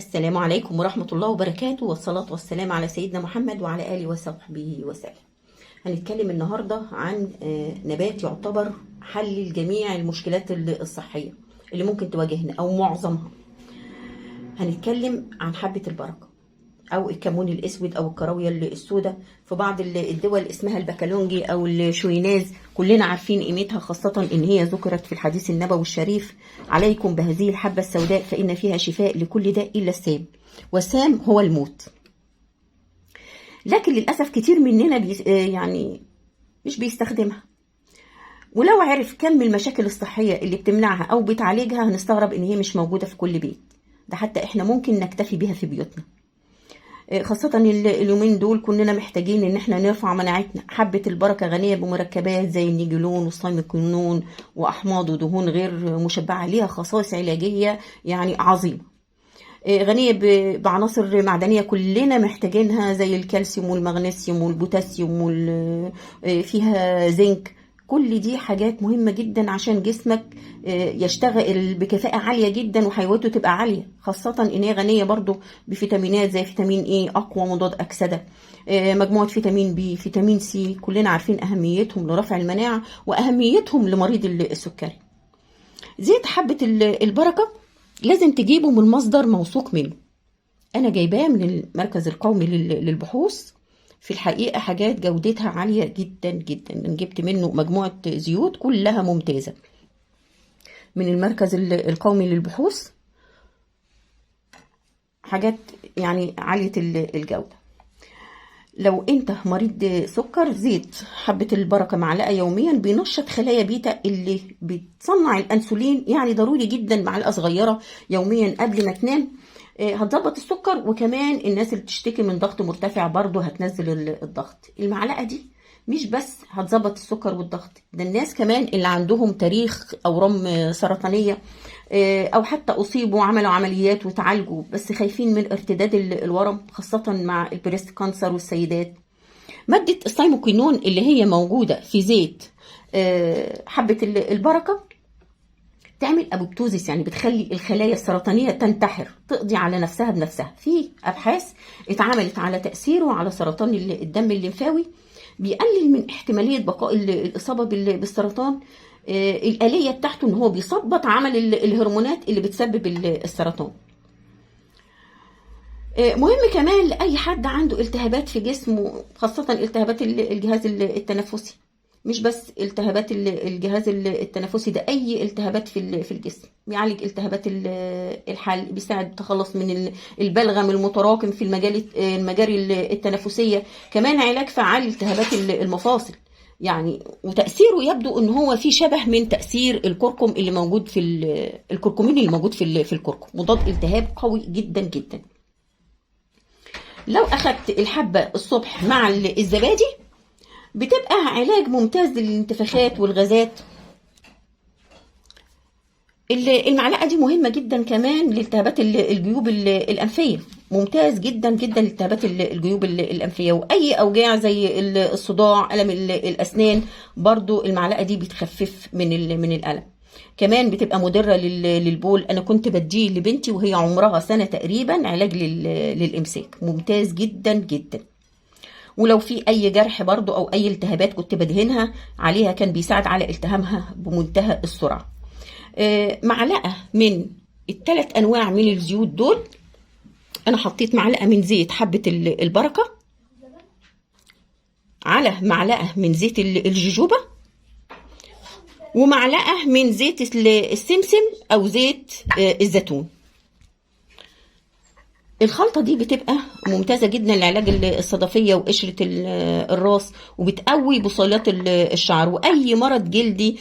السلام عليكم ورحمة الله وبركاته، والصلاة والسلام على سيدنا محمد وعلى آله وصحبه وسلم. هنتكلم النهاردة عن نبات يعتبر حل لجميع المشكلات الصحية اللي ممكن تواجهنا أو معظمها. هنتكلم عن حبة البركة أو الكمون الأسود أو الكراوية السوداء. في بعض الدول اسمها البكالونجي أو الشويناز، كلنا عارفين قيمتها، خاصة إن هي ذكرت في الحديث النبوي الشريف: عليكم بهذه الحبة السوداء فإن فيها شفاء لكل داء إلا السام، والسام هو الموت. لكن للأسف كتير مننا يعني مش بيستخدمها، ولو عرف كم المشاكل الصحية اللي بتمنعها أو بتعالجها هنستغرب إن هي مش موجودة في كل بيت. ده حتى إحنا ممكن نكتفي بها في بيوتنا، خاصة اليومين دول كلنا محتاجين ان احنا نرفع مناعتنا. حبة البركة غنية بمركبات زي النيجلون والصيموكينون واحماض ودهون غير مشبعة، ليها خصائص علاجية يعني عظيمة. غنية بعناصر معدنية كلنا محتاجينها زي الكالسيوم والمغنيسيوم والبوتاسيوم فيها زنك. كل دي حاجات مهمة جدا عشان جسمك يشتغل بكفاءة عالية جدا وحيويته تبقى عالية، خاصة ان هي غنية برضو بفيتامينات زي فيتامين ايه اقوى مضاد اكسدة، مجموعة فيتامين بي، فيتامين سي، كلنا عارفين اهميتهم لرفع المناعة واهميتهم لمريض السكري. زيت حبة البركة لازم تجيبه من مصدر موثوق منه. انا جايباه من المركز القومي للبحوث، في الحقيقة حاجات جودتها عالية جدا جدا. أنا جبت منه مجموعة زيوت كلها ممتازة من المركز القومي للبحوث، حاجات يعني عالية الجودة. لو انت مريض سكر، زيت حبة البركة معلقة يوميا بينشط خلايا بيتا اللي بتصنع الأنسولين، يعني ضروري جدا معلقة صغيرة يوميا قبل ما تنام. هتظبط السكر، وكمان الناس اللي بتشتكي من ضغط مرتفع برضو هتنزل الضغط. المعلقة دي مش بس هتظبط السكر والضغط، ده الناس كمان اللي عندهم تاريخ أورام سرطانية أو حتى أصيبوا عملوا عمليات وتعالجوا بس خايفين من ارتداد الورم، خاصة مع البريست كانسر والسيدات. مادة الصيموكينون اللي هي موجودة في زيت حبة البركة تعمل ابوبتوزيس، يعني بتخلي الخلايا السرطانيه تنتحر، تقضي على نفسها بنفسها. في ابحاث اتعملت على تاثيره على سرطان الدم الليمفاوي، بيقلل من احتماليه بقاء الاصابه بالسرطان. الاليه بتاعته ان هو بيثبط عمل الهرمونات اللي بتسبب السرطان. مهم كمان لاي حد عنده التهابات في جسمه، خاصه التهابات الجهاز التنفسي، مش بس التهابات الجهاز التنفسي، ده اي التهابات في الجسم. بيعالج التهابات الحلق، بيساعد تخلص من البلغم المتراكم في المجاري التنفسية. كمان علاج فعال التهابات المفاصل يعني، وتأثيره يبدو ان هو في شبه من تأثير الكركم اللي موجود في الكركمين اللي موجود في الكركم، مضاد التهاب قوي جدا جدا. لو اخدت الحبة الصبح مع الزبادي بتبقى علاج ممتاز للانتفاخات والغازات. المعلقة دي مهمة جدا كمان لالتهابات الجيوب الأنفية، ممتاز جدا جدا لالتهابات الجيوب الأنفية، وأي أوجاع زي الصداع، ألم الأسنان، برضو المعلقة دي بتخفف من الألم. كمان بتبقى مضرة للبول. أنا كنت بديه لبنتي وهي عمرها سنة تقريبا، علاج للإمساك، ممتاز جدا جدا. ولو في اي جرح برضو او اي التهابات كنت بدهنها عليها، كان بيساعد على التهامها بمنتهى السرعة. معلقة من الثلاث انواع من الزيوت دول، انا حطيت معلقة من زيت حبة البركة على معلقة من زيت الجوجوبا ومعلقة من زيت السمسم او زيت الزيتون. الخلطة دي بتبقى ممتازة جدا لعلاج الصدفية وقشرة الراس، وبتقوي بصيلات الشعر وأي مرض جلدي.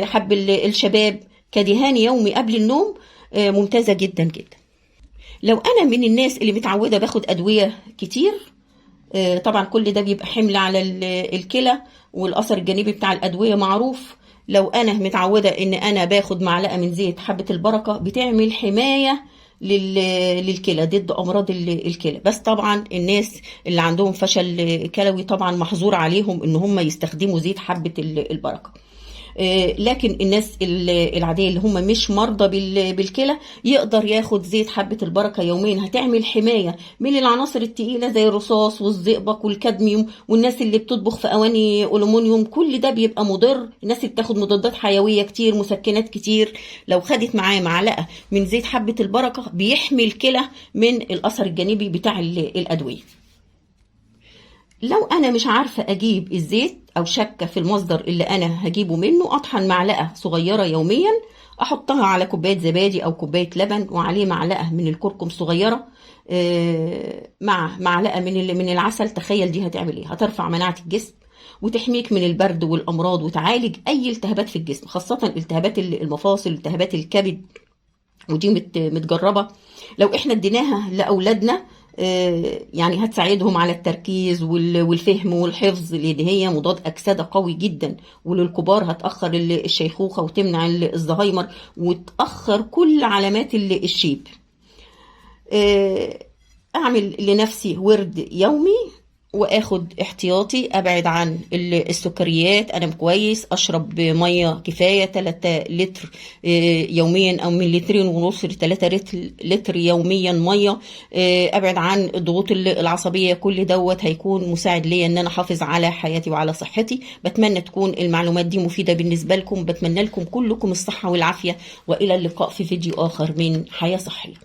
حب الشباب كدهان يومي قبل النوم، ممتازة جدا جدا. لو أنا من الناس اللي متعودة باخد أدوية كتير، طبعا كل ده بيبقى حمل على الكلى، والأثر الجانبي بتاع الأدوية معروف. لو أنا متعودة إن أنا باخد معلقة من زيت حبة البركة، بتعمل حماية للكلى ضد امراض الكلى. بس طبعا الناس اللي عندهم فشل كلوي طبعا محظور عليهم ان هم يستخدموا زيت حبة البركة. لكن الناس العاديه اللي هم مش مرضى بالكلى يقدر ياخد زيت حبه البركه يوميا، هتعمل حمايه من العناصر التقيله زي الرصاص والزئبق والكادميوم، والناس اللي بتطبخ في اواني الومنيوم كل ده بيبقى مضر. الناس اللي بتاخد مضادات حيويه كتير، مسكنات كتير، لو خدت معاه معلقه من زيت حبه البركه بيحمي الكلى من الاثر الجانبي بتاع الادويه. لو انا مش عارفه اجيب الزيت او شاكه في المصدر اللي انا هجيبه منه، اطحن معلقه صغيره يوميا، احطها على كوبايه زبادي او كوبايه لبن وعليه معلقه من الكركم صغيره مع معلقه من العسل. تخيل دي هتعمل ايه؟ هترفع مناعه الجسم وتحميك من البرد والامراض وتعالج اي التهابات في الجسم، خاصه التهابات المفاصل، التهابات الكبد، ودي متجربه. لو احنا اديناها لاولادنا يعني هتساعدهم على التركيز والفهم والحفظ، لان هي مضاد اكسده قوي جدا. وللكبار هتاخر الشيخوخه وتمنع الزهايمر وتاخر كل علامات الشيب. اعمل لنفسي ورد يومي واخد احتياطي، ابعد عن السكريات، انام كويس، اشرب ميه كفايه 3 لتر يوميا، او من 2.5 ل 3 لتر يوميا ميه، ابعد عن الضغوط العصبيه. كل دوت هيكون مساعد ليا ان انا احافظ على حياتي وعلى صحتي. بتمنى تكون المعلومات دي مفيده بالنسبه لكم، بتمنى لكم كلكم الصحه والعافيه، والى اللقاء في فيديو اخر من حياه صحيه.